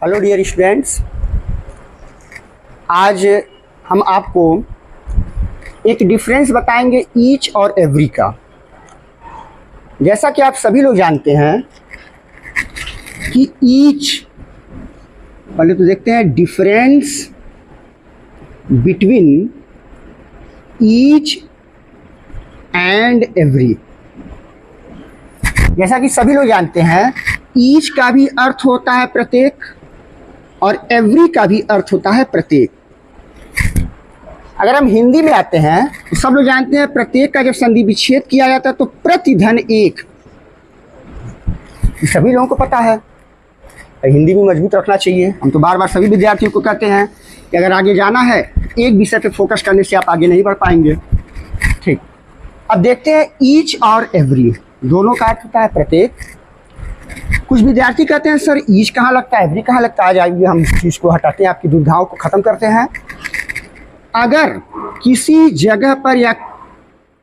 Hello dear students, आज हम आपको एक डिफरेंस बताएंगे ईच और एवरी का। जैसा कि आप सभी लोग जानते हैं कि ईच, पहले तो देखते हैं difference between each and every. जैसा कि सभी लोग जानते हैं, ईच का भी अर्थ होता है प्रत्येक और एवरी का भी अर्थ होता है प्रत्येक। अगर हम हिंदी में आते हैं तो सब लोग जानते हैं प्रत्येक का जब संधि विच्छेद किया जाता है तो प्रति धन एक, सभी लोगों को पता है। हिंदी भी मजबूत रखना चाहिए। हम तो बार बार सभी विद्यार्थियों को कहते हैं कि अगर आगे जाना है एक विषय पे फोकस करने से आप आगे नहीं बढ़ पाएंगे। ठीक, अब देखते हैं ईच और एवरी दोनों का अर्थ होता है प्रत्येक। कुछ विद्यार्थी कहते हैं सर ईच कहाँ लगता है, एवरी कहाँ लगता है। आज आइए हम इस चीज़ को हटाते हैं, आपकी दुविधाओं को ख़त्म करते हैं। अगर किसी जगह पर या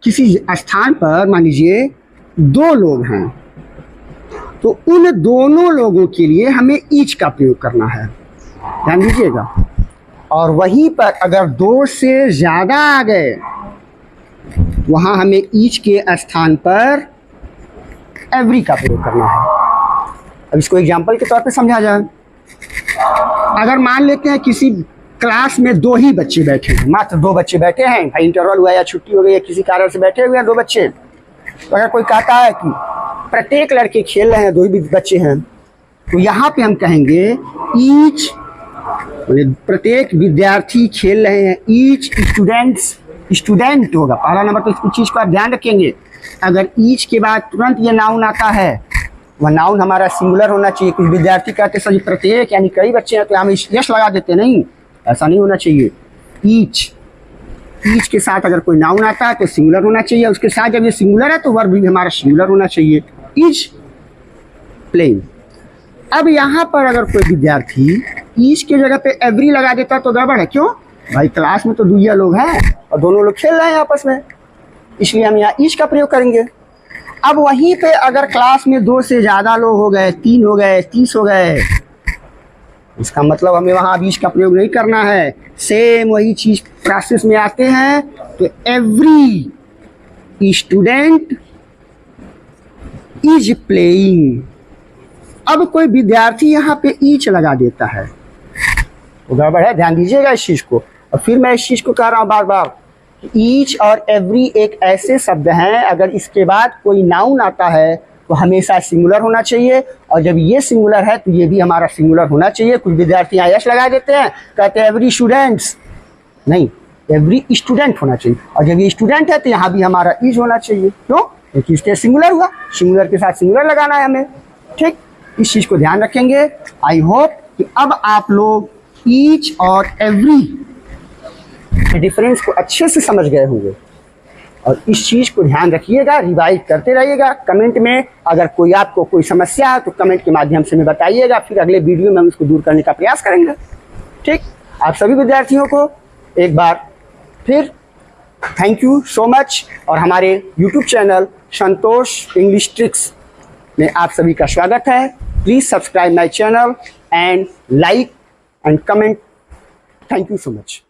किसी स्थान पर मान लीजिए दो लोग हैं तो उन दोनों लोगों के लिए हमें ईच का प्रयोग करना है, ध्यान दीजिएगा। और वहीं पर अगर दो से ज़्यादा आ गए वहाँ हमें ईच के स्थान पर एवरी का प्रयोग करना है। अब इसको एग्जाम्पल के तौर पे समझा जाए। अगर मान लेते हैं किसी क्लास में दो ही बच्चे बैठे हैं, मात्र दो बच्चे बैठे हैं, भाई इंटरवल हुआ या छुट्टी हो गई या किसी कारण से बैठे हुए हैं दो बच्चे, तो अगर कोई कहता है कि प्रत्येक लड़के खेल रहे हैं, दो ही बच्चे हैं, तो यहाँ पे हम कहेंगे ईच, प्रत्येक विद्यार्थी खेल रहे हैं। ईच स्टूडेंट होगा पहला नंबर। तो इस चीज़ को आप ध्यान रखेंगे। अगर ईच के बाद तुरंत ये नाउन आता है, वह नाउन हमारा सिंगुलर होना चाहिए। कुछ विद्यार्थी कहते हैं सर प्रत्येक यानी कई बच्चे हैं तो हम यश लगा देते, नहीं, ऐसा नहीं होना चाहिए। ईच के साथ अगर कोई नाउन आता है तो सिंगुलर होना चाहिए, उसके साथ जब ये सिंगुलर है तो वर्ब भी हमारा सिंगुलर होना चाहिए। Each playing. अब यहाँ पर अगर कोई विद्यार्थी ईच की जगह पे एवरी लगा देता तो गड़बड़ है। क्यों भाई, क्लास में तो दुइया लोग हैं और दोनों लोग खेल रहे हैं आपस में, इसलिए हम यहाँ ईच का प्रयोग करेंगे। अब वहीं पे अगर क्लास में दो से ज़्यादा लोग हो गए, 3 हो गए, 30 हो गए, इसका मतलब हमें वहाँ ईच का प्रयोग नहीं करना है। सेम वही चीज़ प्रोसेस में आते हैं तो एवरी स्टूडेंट इज प्लेइंग। अब कोई विद्यार्थी यहाँ पे ईच लगा देता है तो गड़बड़ है, ध्यान दीजिएगा इस चीज़ को। और फिर मैं इस चीज़ को कह रहा हूँ बार बार, ईच और एवरी एक ऐसे शब्द हैं अगर इसके बाद कोई नाउन आता है तो हमेशा सिंगुलर होना चाहिए, और जब ये सिंगुलर है तो ये भी हमारा सिंगुलर होना चाहिए। कुछ विद्यार्थी यहाँ यश लगा देते हैं, कहते हैं एवरी स्टूडेंट्स, नहीं, एवरी स्टूडेंट होना चाहिए। और जब ये स्टूडेंट है तो यहाँ भी हमारा ईच होना चाहिए। क्यों? क्योंकि इसके सिंगुलर हुआ, सिंगुलर के साथ सिंगुलर लगाना है हमें। ठीक, इस चीज़ को ध्यान रखेंगे। आई होप कि अब आप लोग ईच और एवरी डिफरेंस को अच्छे से समझ गए होंगे, और इस चीज़ को ध्यान रखिएगा, रिवाइज करते रहिएगा। कमेंट में अगर कोई आपको कोई समस्या है तो कमेंट के माध्यम से हमें बताइएगा, फिर अगले वीडियो में हम इसको दूर करने का प्रयास करेंगे। ठीक, आप सभी विद्यार्थियों को एक बार फिर थैंक यू सो मच, और हमारे यूट्यूब चैनल संतोष इंग्लिश ट्रिक्स में आप सभी का स्वागत है। Please subscribe my channel and like and comment. Thank you so much.